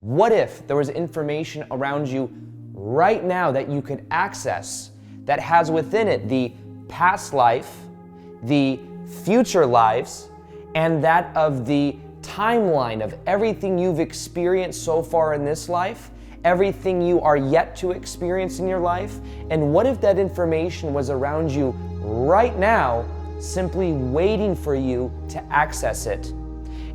What if there was information around you right now that you could access that has within it the past life, the future lives, and that of the timeline of everything you've experienced so far in this life, everything you are yet to experience in your life? And what if that information was around you right now, simply waiting for you to access it?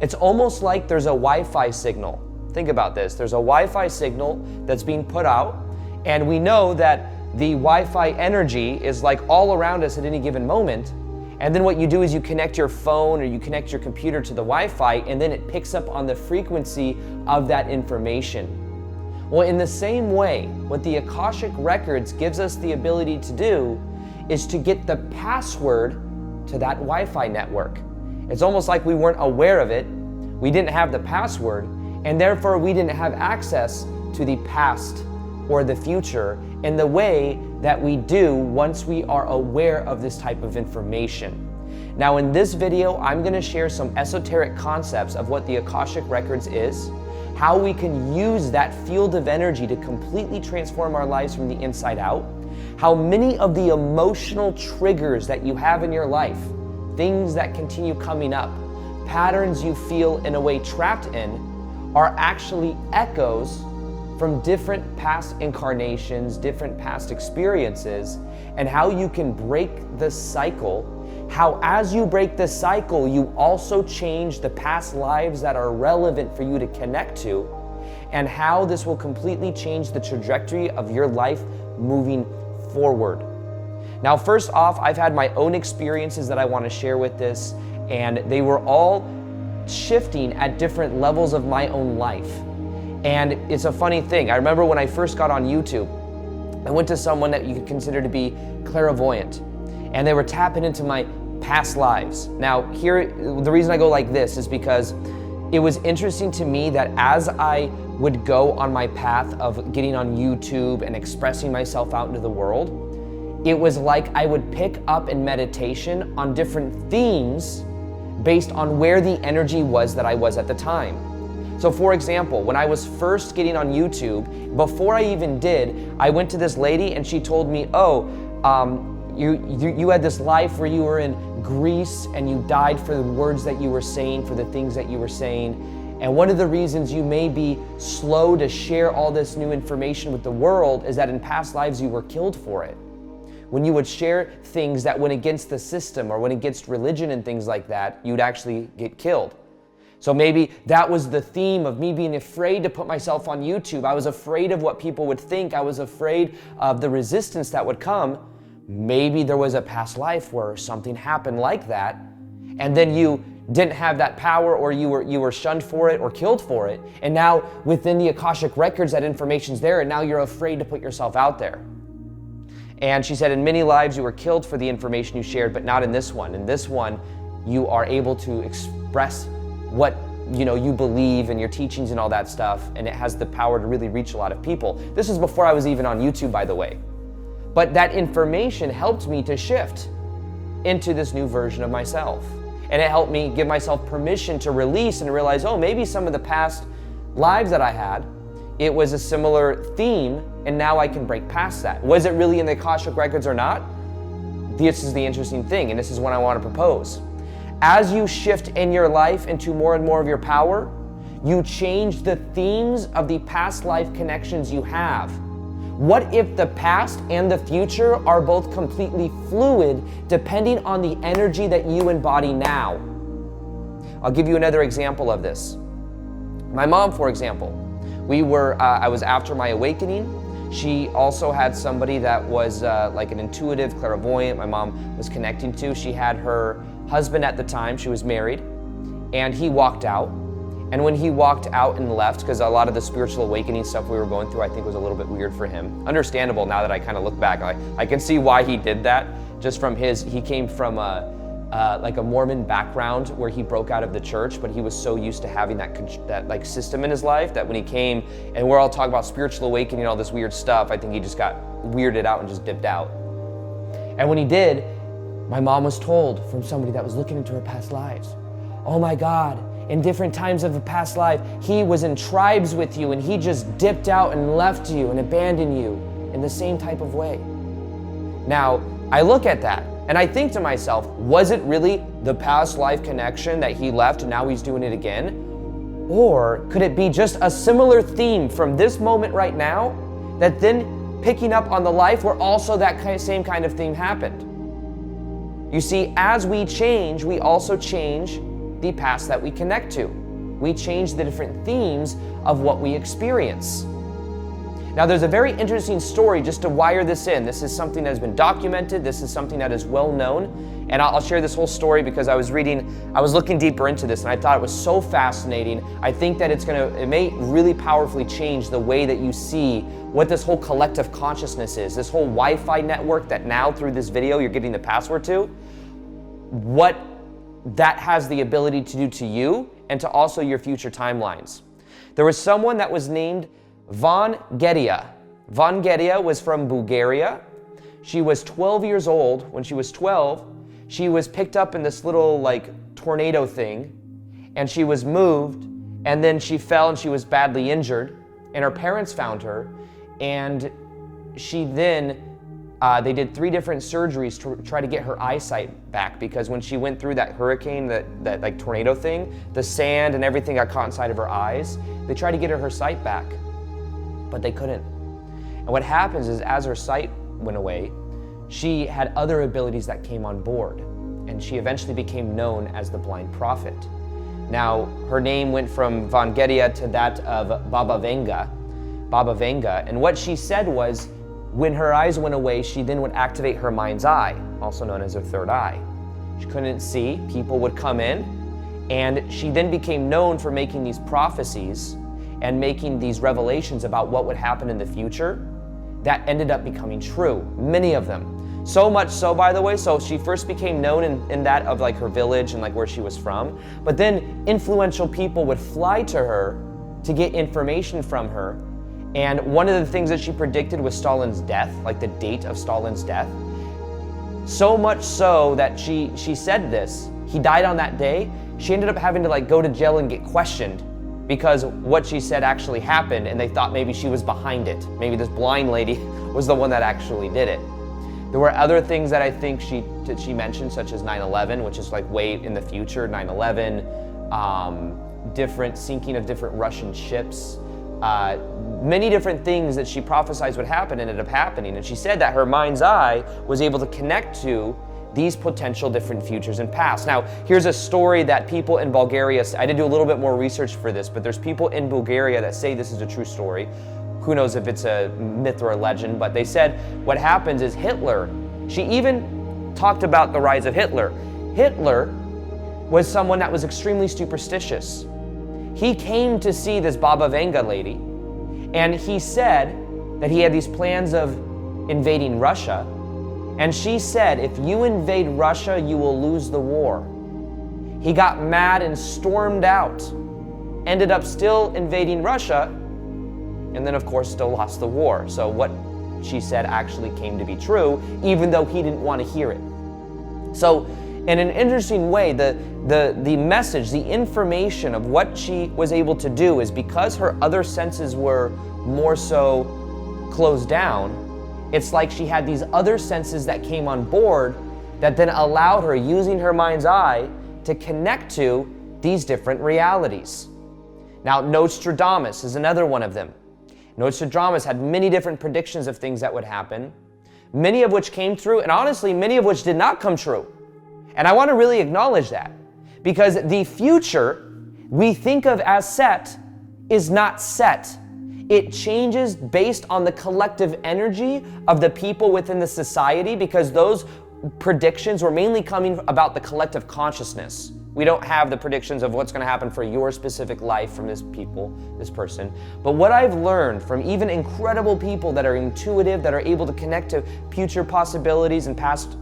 It's almost like there's a Wi-Fi signal. Think about this. There's a Wi-Fi signal that's being put out, and we know that the Wi-Fi energy is like all around us at any given moment. And then what you do is you connect your phone or you connect your computer to the Wi-Fi, and then it picks up on the frequency of that information. Well, in the same way, what the Akashic Records gives us the ability to do is to get the password to that Wi-Fi network. It's almost like we weren't aware of it, we didn't have the password, and therefore we didn't have access to the past or the future in the way that we do once we are aware of this type of information. Now in this video, I'm going to share some esoteric concepts of what the Akashic Records is, how we can use that field of energy to completely transform our lives from the inside out, how many of the emotional triggers that you have in your life, things that continue coming up, patterns you feel in a way trapped in, are actually echoes from different past incarnations, different past experiences, and how you can break the cycle, how as you break the cycle, you also change the past lives that are relevant for you to connect to, and how this will completely change the trajectory of your life moving forward. Now, first off, I've had my own experiences that I want to share with this, and they were all shifting at different levels of my own life. And it's a funny thing. I remember when I first got on YouTube, I went to someone that you could consider to be clairvoyant, and they were tapping into my past lives. Now, here, the reason I go like this is because it was interesting to me that as I would go on my path of getting on YouTube and expressing myself out into the world, it was like I would pick up in meditation on different themes based on where the energy was that I was at the time. So for example, when I was first getting on YouTube, before I even did, I went to this lady and she told me, you had this life where you were in Greece and you died for the words that you were saying, for the things that you were saying. And one of the reasons you may be slow to share all this new information with the world is that in past lives you were killed for it. When you would share things that went against the system or went against religion and things like that, you'd actually get killed. So maybe that was the theme of me being afraid to put myself on YouTube. I was afraid of what people would think. I was afraid of the resistance that would come. Maybe there was a past life where something happened like that, and then you didn't have that power, or you were shunned for it or killed for it. And now within the Akashic Records, that information's there, and now you're afraid to put yourself out there. And she said, in many lives you were killed for the information you shared, but not in this one. In this one, you are able to express what you believe and your teachings and all that stuff, and it has the power to really reach a lot of people. This is before I was even on YouTube, by the way. But that information helped me to shift into this new version of myself. And it helped me give myself permission to release and realize, oh, maybe some of the past lives that I had, it was a similar theme, and now I can break past that. Was it really in the Akashic Records or not? This is the interesting thing, and this is what I want to propose. As you shift in your life into more and more of your power, you change the themes of the past life connections you have. What if the past and the future are both completely fluid depending on the energy that you embody now? I'll give you another example of this. My mom, for example, I was after my awakening. She also had somebody that was like an intuitive clairvoyant my mom was connecting to. She had her husband at the time, she was married, and he walked out. And when he walked out and left, because a lot of the spiritual awakening stuff we were going through I think was a little bit weird for him. Understandable now that I kind of look back. I can see why he did that, just from he came from like a Mormon background where he broke out of the church, but he was so used to having that like system in his life that when he came and we're all talking about spiritual awakening and all this weird stuff, I think he just got weirded out and just dipped out. And when he did, my mom was told from somebody that was looking into her past lives, oh my God, in different times of a past life, he was in tribes with you and he just dipped out and left you and abandoned you in the same type of way. Now, I look at that and I think to myself, was it really the past life connection that he left and now he's doing it again? Or could it be just a similar theme from this moment right now that then picking up on the life where also that same kind of theme happened? You see, as we change, we also change the past that we connect to. We change the different themes of what we experience. Now, there's a very interesting story just to wire this in. This is something that has been documented. This is something that is well known. And I'll share this whole story because I was looking deeper into this and I thought it was so fascinating. I think that it may really powerfully change the way that you see what this whole collective consciousness is, this whole Wi-Fi network that now through this video you're getting the password to, what that has the ability to do to you and to also your future timelines. There was someone that was named Vangelia. Vangelia was from Bulgaria. She was 12 years old. When she was 12, she was picked up in this little tornado thing and she was moved and then she fell and she was badly injured and her parents found her and she then they did 3 different surgeries to try to get her eyesight back because when she went through that hurricane, that tornado thing, the sand and everything got caught inside of her eyes. They tried to get her sight back, but they couldn't. And what happens is as her sight went away, she had other abilities that came on board, and she eventually became known as the Blind Prophet. Now, her name went from Vangelia to that of Baba Vanga, and what she said was, when her eyes went away, she then would activate her mind's eye, also known as her third eye. She couldn't see, people would come in, and she then became known for making these prophecies and making these revelations about what would happen in the future that ended up becoming true, many of them. So much so, by the way, so she first became known in that of her village and where she was from, but then influential people would fly to her to get information from her. And one of the things that she predicted was Stalin's death, the date of Stalin's death. So much so that she said this, he died on that day. She ended up having to go to jail and get questioned because what she said actually happened and they thought maybe she was behind it. Maybe this blind lady was the one that actually did it. There were other things that I think she mentioned, such as 9/11, which is way in the future, 9/11, different sinking of different Russian ships, many different things that she prophesied would happen ended up happening. And she said that her mind's eye was able to connect to these potential different futures and past. Now, here's a story that people in Bulgaria, I did do a little bit more research for this, but there's people in Bulgaria that say this is a true story. Who knows if it's a myth or a legend, but they said what happens is Hitler, she even talked about the rise of Hitler. Hitler was someone that was extremely superstitious. He came to see this Baba Vanga lady, and he said that he had these plans of invading Russia, and she said, if you invade Russia, you will lose the war. He got mad and stormed out, ended up still invading Russia, and then of course still lost the war. So what she said actually came to be true, even though he didn't want to hear it. So in an interesting way, the message, the information of what she was able to do is because her other senses were more so closed down, it's like she had these other senses that came on board that then allowed her, using her mind's eye, to connect to these different realities. Now, Nostradamus is another one of them. Nostradamus had many different predictions of things that would happen, many of which came true, and honestly, many of which did not come true. And I want to really acknowledge that, because the future we think of as set is not set. It changes based on the collective energy of the people within the society, because those predictions were mainly coming about the collective consciousness. We don't have the predictions of what's going to happen for your specific life from this person. But what I've learned from even incredible people that are intuitive, that are able to connect to future possibilities and past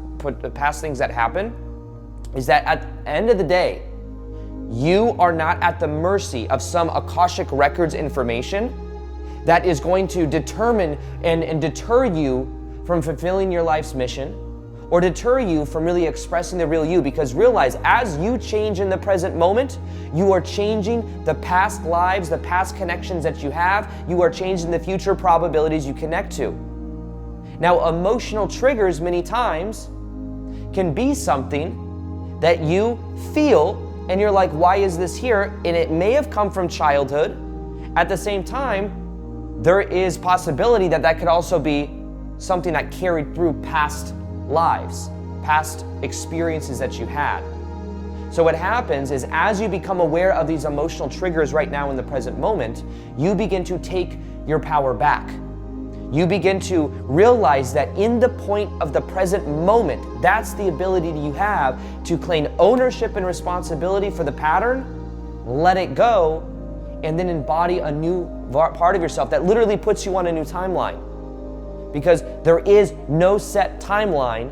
things that happen, is that at the end of the day, you are not at the mercy of some Akashic Records information that is going to determine and deter you from fulfilling your life's mission, or deter you from really expressing the real you, because realize as you change in the present moment, you are changing the past lives, the past connections that you have, you are changing the future probabilities you connect to. Now, emotional triggers many times can be something that you feel and you're like, why is this here? And it may have come from childhood. At the same time, there is possibility that that could also be something that carried through past lives, past experiences that you had. So what happens is as you become aware of these emotional triggers right now in the present moment, you begin to take your power back. You begin to realize that in the point of the present moment, that's the ability you have to claim ownership and responsibility for the pattern, let it go, and then embody a new part of yourself that literally puts you on a new timeline. Because there is no set timeline.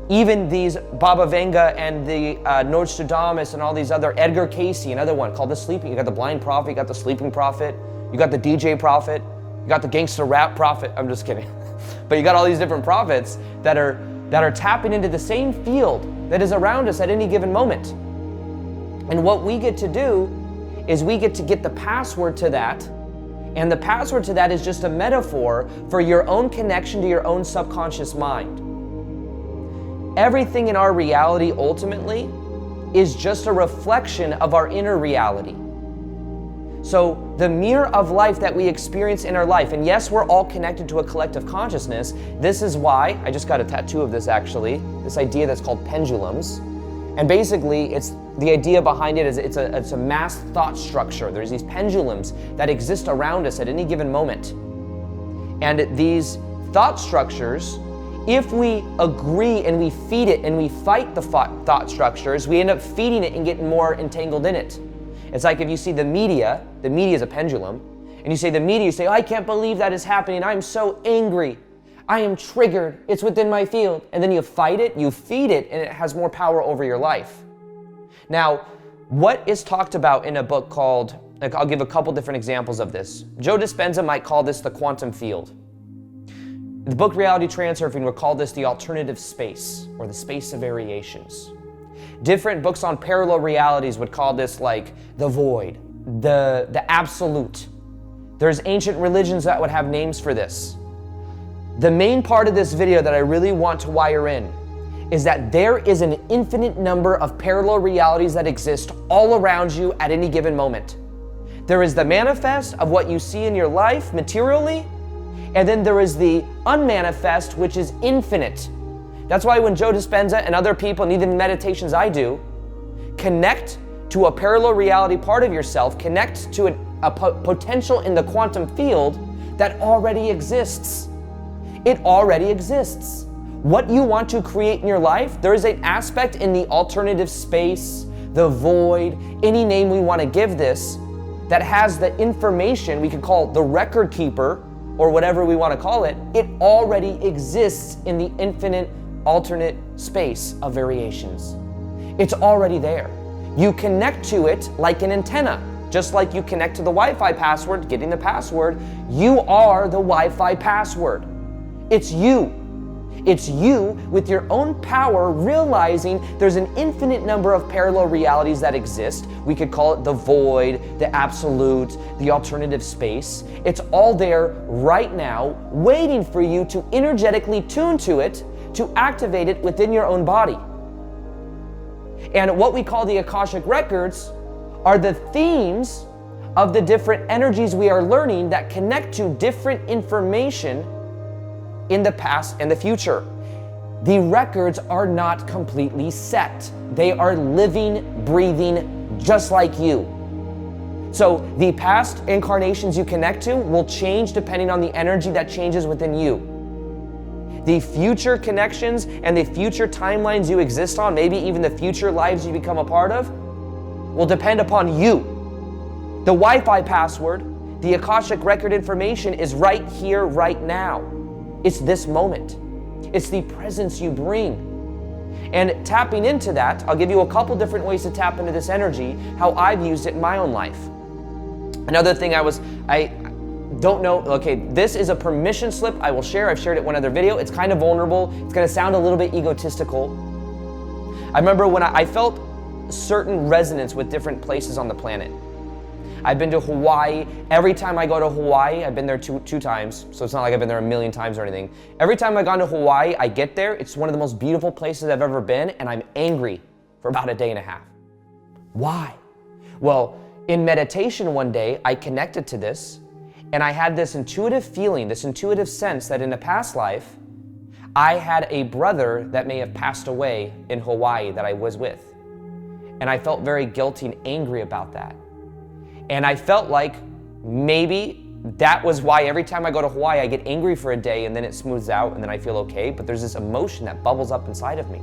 Even these Baba Vanga and the Nostradamus and all these other, Edgar Cayce, another one called the sleeping. You got the blind prophet, you got the sleeping prophet, you got the DJ prophet, you got the gangster rap prophet. I'm just kidding. But you got all these different prophets that are tapping into the same field that is around us at any given moment. And what we get to do is we get to get the password to that. And the password to that is just a metaphor for your own connection to your own subconscious mind. Everything in our reality ultimately is just a reflection of our inner reality. So the mirror of life that we experience in our life, and yes, we're all connected to a collective consciousness. This is why, I just got a tattoo of this actually, this idea that's called pendulums. And basically, it's the idea behind it is it's a mass thought structure. There's these pendulums that exist around us at any given moment. And these thought structures, if we agree and we feed it and we fight the thought structures, we end up feeding it and getting more entangled in it. It's like if you see the media is a pendulum, and you say the media, you say, oh, I can't believe that is happening. I'm so angry. I am triggered. It's within my field. And then you fight it, you feed it, and it has more power over your life. Now, what is talked about in a book called, I'll give a couple different examples of this. Joe Dispenza might call this the quantum field. The book Reality Transurfing would call this the alternative space, or the space of variations. Different books on parallel realities would call this like the void, the absolute. There's ancient religions that would have names for this. The main part of this video that I really want to wire in is that there is an infinite number of parallel realities that exist all around you at any given moment. There is the manifest of what you see in your life materially, and then there is the unmanifest, which is infinite. That's why when Joe Dispenza and other people, and even meditations I do, connect to a parallel reality part of yourself, connect to a potential in the quantum field that already exists. It already exists. What you want to create in your life, there is an aspect in the alternative space, the void, any name we want to give this, that has the information we could call the record keeper, or whatever we want to call it. It already exists in the infinite alternate space of variations. It's already there. You connect to it like an antenna. Just like you connect to the Wi-Fi password, getting the password, you are the Wi-Fi password. It's you. It's you with your own power realizing there's an infinite number of parallel realities that exist. We could call it the void, the absolute, the alternative space. It's all there right now, waiting for you to energetically tune to it, to activate it within your own body. And what we call the Akashic Records are the themes of the different energies we are learning that connect to different information in the past and the future. The records are not completely set. They are living, breathing, just like you. So the past incarnations you connect to will change depending on the energy that changes within you. The future connections and the future timelines you exist on, maybe even the future lives you become a part of, will depend upon you. The Wi-Fi password, the Akashic Record information is right here, right now. It's this moment. It's the presence you bring. And tapping into that, I'll give you a couple different ways to tap into this energy, how I've used it in my own life. Another thing don't know, okay, this is a permission slip I will share. I've shared it in one other video. It's kind of vulnerable. It's gonna sound a little bit egotistical. I remember when I felt certain resonance with different places on the planet. I've been to Hawaii. Every time I go to Hawaii, I've been there two times, so it's not like I've been there a million times or anything. Every time I've gone to Hawaii, I get there, it's one of the most beautiful places I've ever been, and I'm angry for about a day and a half. Why? Well, in meditation one day, I connected to this, and I had this intuitive feeling, this intuitive sense that in a past life, I had a brother that may have passed away in Hawaii that I was with. And I felt very guilty and angry about that. And I felt like maybe that was why every time I go to Hawaii, I get angry for a day and then it smooths out and then I feel okay, but there's this emotion that bubbles up inside of me.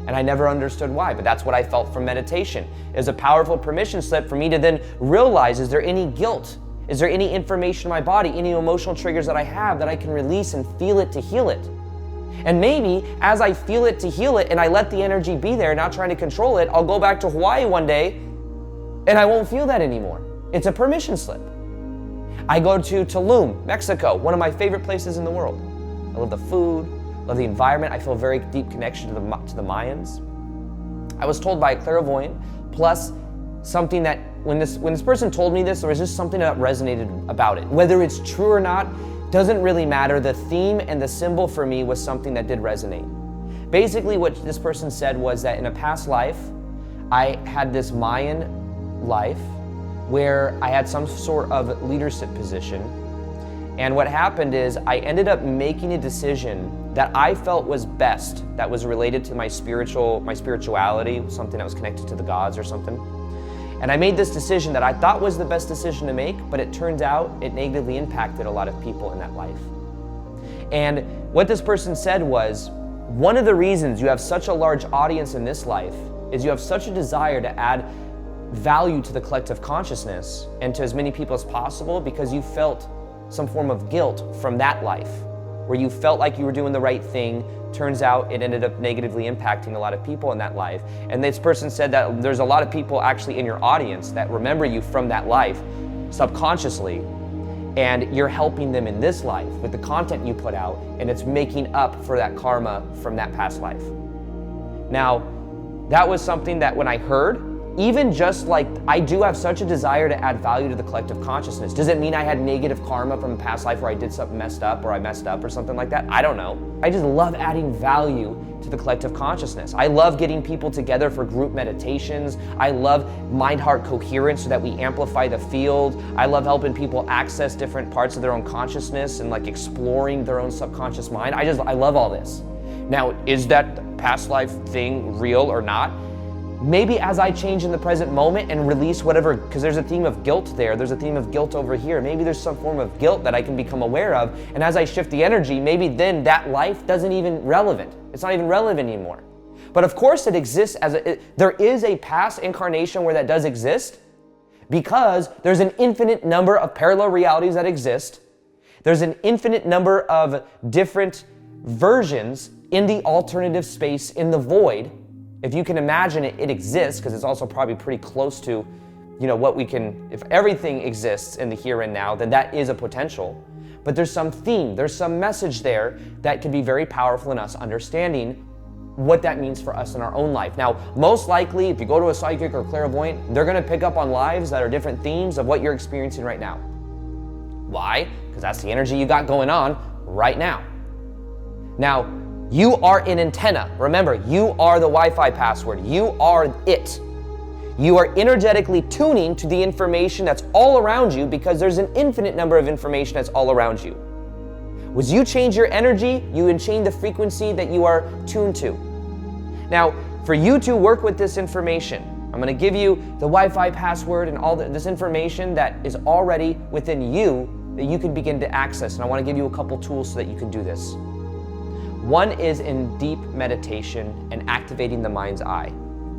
And I never understood why, but that's what I felt from meditation. It was a powerful permission slip for me to then realize, is there any guilt? Is there any information in my body, any emotional triggers that I have that I can release and feel it to heal it? And maybe as I feel it to heal it and I let the energy be there, not trying to control it, I'll go back to Hawaii one day and I won't feel that anymore. It's a permission slip. I go to Tulum, Mexico, one of my favorite places in the world. I love the food, love the environment. I feel a very deep connection to the Mayans. I was told by a clairvoyant, plus something that when this person told me this, there was just something that resonated about it. Whether it's true or not, doesn't really matter. The theme and the symbol for me was something that did resonate. Basically, what this person said was that in a past life, I had this Mayan life where I had some sort of leadership position. And what happened is I ended up making a decision that I felt was best, that was related to my spirituality, something that was connected to the gods or something. And I made this decision that I thought was the best decision to make, but it turns out it negatively impacted a lot of people in that life. And what this person said was, one of the reasons you have such a large audience in this life is you have such a desire to add value to the collective consciousness and to as many people as possible because you felt some form of guilt from that life where you felt like you were doing the right thing. Turns out it ended up negatively impacting a lot of people in that life. And this person said that there's a lot of people actually in your audience that remember you from that life subconsciously, and you're helping them in this life with the content you put out, and it's making up for that karma from that past life. Now, that was something that when I heard, even just like I do have such a desire to add value to the collective consciousness. Does it mean I had negative karma from a past life where I did something messed up or I messed up or something like that? I don't know. I just love adding value to the collective consciousness. I love getting people together for group meditations. I love mind-heart coherence so that we amplify the field. I love helping people access different parts of their own consciousness and like exploring their own subconscious mind. I love all this. Now, is that past life thing real or not? Maybe as I change in the present moment and release whatever, because there's a theme of guilt there, there's a theme of guilt over here. Maybe there's some form of guilt that I can become aware of. And as I shift the energy, maybe then that life doesn't even relevant. It's not even relevant anymore. But of course it exists there is a past incarnation where that does exist because there's an infinite number of parallel realities that exist. There's an infinite number of different versions in the alternative space, in the void. If you can imagine it, it exists because it's also probably pretty close to, what we can, if everything exists in the here and now, then that is a potential. But there's some theme, there's some message there that can be very powerful in us understanding what that means for us in our own life. Now, most likely, if you go to a psychic or clairvoyant, they're gonna pick up on lives that are different themes of what you're experiencing right now. Why? Because that's the energy you got going on right now. Now, you are an antenna. Remember, you are the Wi-Fi password. You are it. You are energetically tuning to the information that's all around you because there's an infinite number of information that's all around you. As you change your energy, you change the frequency that you are tuned to. Now, for you to work with this information, I'm going to give you the Wi-Fi password and all this information that is already within you that you can begin to access. And I want to give you a couple tools so that you can do this. One is in deep meditation and activating the mind's eye,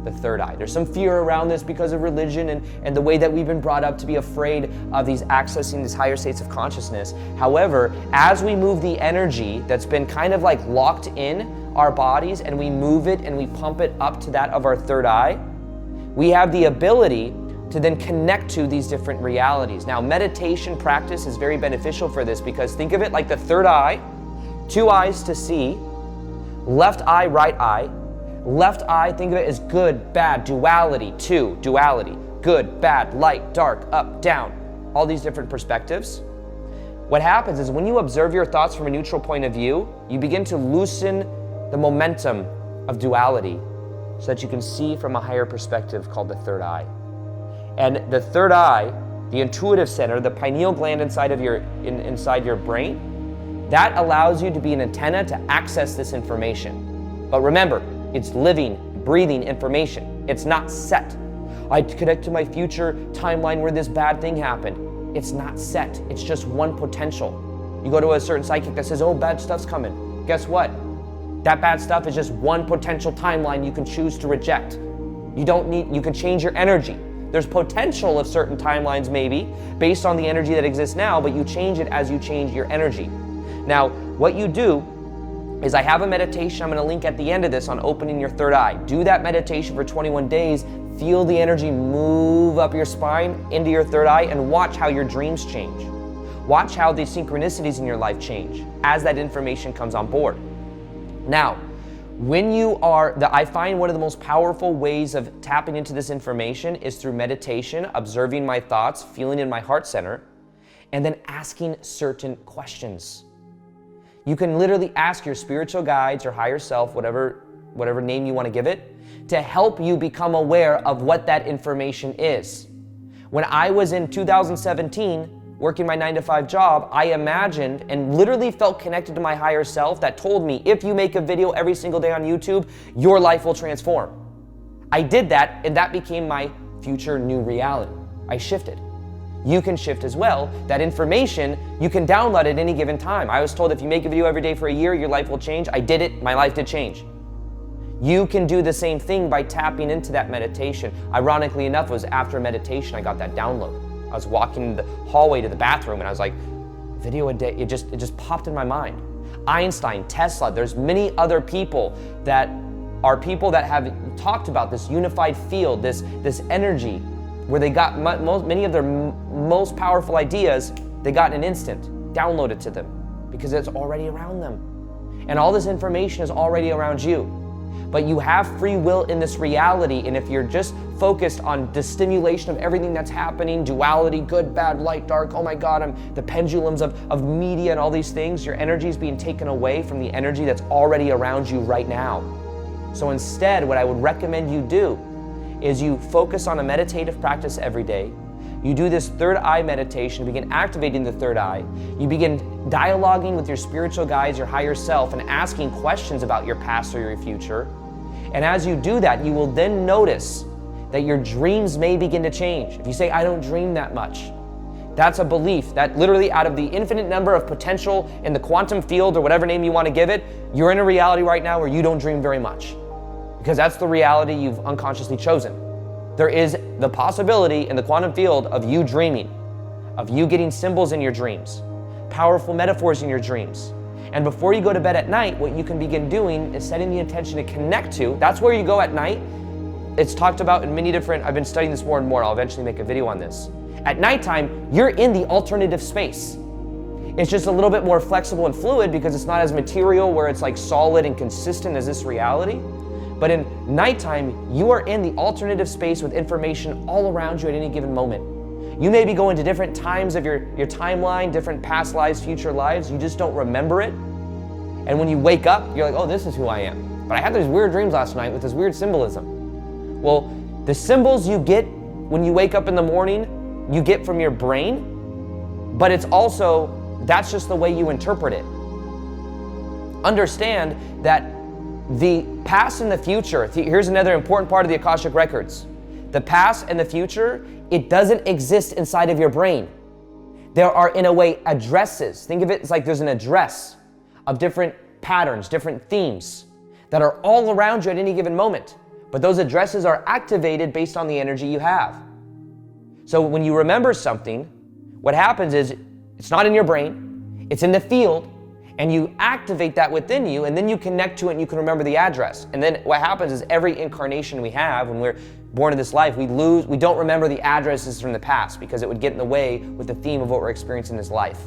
the third eye. There's some fear around this because of religion and the way that we've been brought up to be afraid of accessing these higher states of consciousness. However, as we move the energy that's been kind of like locked in our bodies and we move it and we pump it up to that of our third eye, we have the ability to then connect to these different realities. Now, meditation practice is very beneficial for this because think of it like the third eye, 2 eyes to see, left eye, right eye. Left eye, think of it as good, bad, duality, duality, good, bad, light, dark, up, down, all these different perspectives. What happens is when you observe your thoughts from a neutral point of view, you begin to loosen the momentum of duality so that you can see from a higher perspective called the third eye. And the third eye, the intuitive center, the pineal gland inside your brain, that allows you to be an antenna to access this information. But remember, it's living, breathing information. It's not set. I connect to my future timeline where this bad thing happened. It's not set. It's just one potential. You go to a certain psychic that says, oh, bad stuff's coming. Guess what? That bad stuff is just one potential timeline you can choose to reject. You can change your energy. There's potential of certain timelines maybe based on the energy that exists now, but you change it as you change your energy. Now, what you do is I have a meditation I'm going to link at the end of this on opening your third eye. Do that meditation for 21 days. Feel the energy move up your spine into your third eye and watch how your dreams change. Watch how the synchronicities in your life change as that information comes on board. Now, I find one of the most powerful ways of tapping into this information is through meditation, observing my thoughts, feeling in my heart center, and then asking certain questions. You can literally ask your spiritual guides or higher self, whatever name you want to give it, to help you become aware of what that information is. When I was in 2017, working my 9-to-5 job, I imagined and literally felt connected to my higher self that told me, if you make a video every single day on YouTube, your life will transform. I did that, and that became my future new reality. I shifted. You can shift as well. That information, you can download at any given time. I was told if you make a video every day for a year, your life will change. I did it, my life did change. You can do the same thing by tapping into that meditation. Ironically enough, it was after meditation I got that download. I was walking the hallway to the bathroom and I was like, video a day, it just popped in my mind. Einstein, Tesla, there's many other people that have talked about this unified field, this energy, where they got many of their most powerful ideas, they got in an instant, downloaded to them, because it's already around them. And all this information is already around you. But you have free will in this reality, and if you're just focused on the stimulation of everything that's happening, duality, good, bad, light, dark, oh my God, the pendulums of media and all these things, your energy is being taken away from the energy that's already around you right now. So instead, what I would recommend you do is you focus on a meditative practice every day. You do this third eye meditation, begin activating the third eye. You begin dialoguing with your spiritual guides, your higher self, and asking questions about your past or your future. And as you do that, you will then notice that your dreams may begin to change. If you say, I don't dream that much, that's a belief that literally out of the infinite number of potential in the quantum field or whatever name you want to give it, you're in a reality right now where you don't dream very much. Because that's the reality you've unconsciously chosen. There is the possibility in the quantum field of you dreaming, of you getting symbols in your dreams, powerful metaphors in your dreams. And before you go to bed at night, what you can begin doing is setting the intention to connect to. That's where you go at night. It's talked about in many different, I've been studying this more and more. I'll eventually make a video on this. At nighttime, you're in the alternative space. It's just a little bit more flexible and fluid because it's not as material where it's like solid and consistent as this reality. But in nighttime, you are in the alternative space with information all around you at any given moment. You may be going to different times of your timeline, different past lives, future lives. You just don't remember it. And when you wake up, you're like, oh, this is who I am. But I had these weird dreams last night with this weird symbolism. Well, the symbols you get when you wake up in the morning, you get from your brain, but it's also, that's just the way you interpret it. Understand that the past and the future, here's another important part of the Akashic Records. The past and the future, it doesn't exist inside of your brain. There are, in a way, addresses. Think of it as like there's an address of different patterns, different themes that are all around you at any given moment. But those addresses are activated based on the energy you have. So when you remember something, what happens is it's not in your brain, it's in the field, and you activate that within you, and then you connect to it and you can remember the address. And then what happens is every incarnation we have, when we're born in this life, we don't remember the addresses from the past because it would get in the way with the theme of what we're experiencing in this life.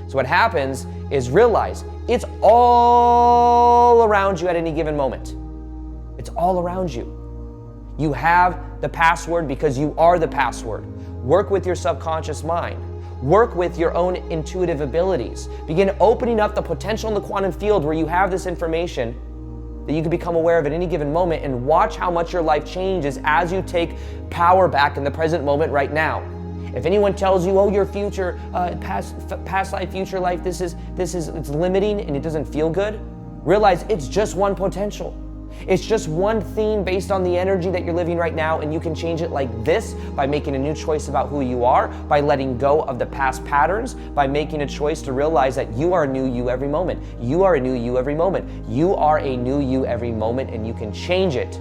So what happens is realize it's all around you at any given moment. It's all around you. You have the password because you are the password. Work with your subconscious mind. Work with your own intuitive abilities. Begin opening up the potential in the quantum field where you have this information that you can become aware of at any given moment, and watch how much your life changes as you take power back in the present moment right now. If anyone tells you, oh, your future, past life, future life, it's limiting and it doesn't feel good, realize it's just one potential. It's just one theme based on the energy that you're living right now, and you can change it like this by making a new choice about who you are, by letting go of the past patterns, by making a choice to realize that you are a new you every moment. You are a new you every moment. You are a new you every moment, and you can change it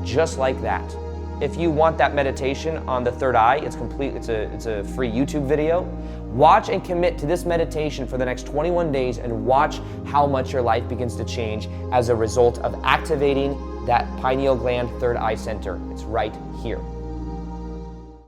just like that. If you want that meditation on the third eye, it's a free YouTube video. Watch and commit to this meditation for the next 21 days and watch how much your life begins to change as a result of activating that pineal gland third eye center. It's right here.